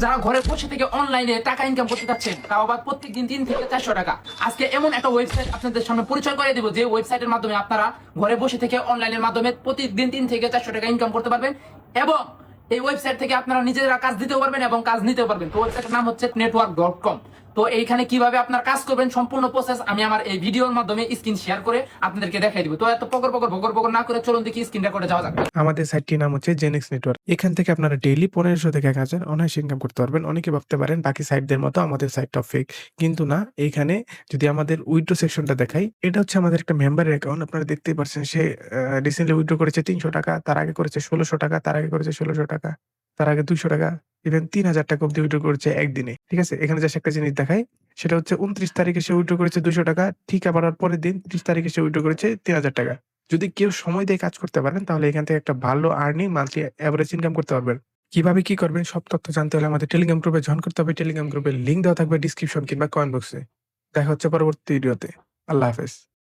যারা ঘরে বসে থেকে অনলাইনে টাকা ইনকাম করতে চাচ্ছেন, তাও আবার প্রত্যেকদিন 3 থেকে 400 টাকা, আজকে এমন একটা ওয়েবসাইট আপনাদের সামনে পরিচয় করে দেবো যে ওয়েবসাইটের মাধ্যমে আপনারা ঘরে বসে থেকে অনলাইনের মাধ্যমে প্রতিদিন 3 থেকে 400 টাকা ইনকাম করতে পারবেন এবং এই ওয়েবসাইট থেকে আপনারা নিজেরা কাজ দিতেও পারবেন এবং কাজ নিতেও পারবেন। তো ওয়েবসাইটের নাম হচ্ছে network.com। তো এইখানে কিভাবে আপনার কাজ করবেন সম্পূর্ণ প্রসেস আমি আমার এই ভিডিওর মাধ্যমে স্ক্রিন শেয়ার করে আপনাদেরকে দেখাই দিব। তো এত পকর না করে চলুন দেখি স্ক্রিন রেকর্ডে যাওয়া যাক। আমাদের সাইটটির নাম হচ্ছে জেনিক্স নেটওয়ার্ক। এখান থেকে আপনারা ডেইলি 1500 থেকে 1000 অনায়াসে ইনকাম করতে পারবেন। অনেকে ভাবতে পারেন বাকি সাইটদের মতো আমাদের সাইটটা ফেক, কিন্তু না। এইখানে যদি আমাদের উইথড্র সেকশনটা দেখাই, এটা হচ্ছে আমাদের একটা মেম্বারের অ্যাকাউন্ট। আপনারা দেখতেই পাচ্ছেন সে রিসেন্টলি উইথড্র করেছে 300 টাকা, তার আগে করেছে 1600 টাকা, তার আগে করেছে 1600 টাকা, তার আগে 200 টাকা, ইভেন 3000 টাকা অব্দি উইথড্র করেছে একদিনে। ঠিক আছে, এখানে জাস্ট একটা জিনিস দেখাই, সেটা হচ্ছে 29 তারিখে সে উইথড্র করেছে 200 টাকা, ঠিক আবার ওর পরের দিন 30 তারিখে সে উইথড্র করেছে 3000 টাকা। যদি কেউ সময় দিয়ে কাজ করতে পারেন তাহলে এখান থেকে একটা ভালো আর্নিং মান্থলি এভারেজ ইনকাম করতে পারবেন। কিভাবে কি করবেন সব তথ্য জানতে হলে আমাদের টেলিগ্রাম গ্রুপে জয়েন করতে হবে। টেলিগ্রাম গ্রুপের লিংক দেওয়া থাকবে ডিসক্রিপশন কিংবা কমেন্ট বক্সে। দেখা হচ্ছে পরবর্তী ভিডিওতে। আল্লাহ হাফেজ।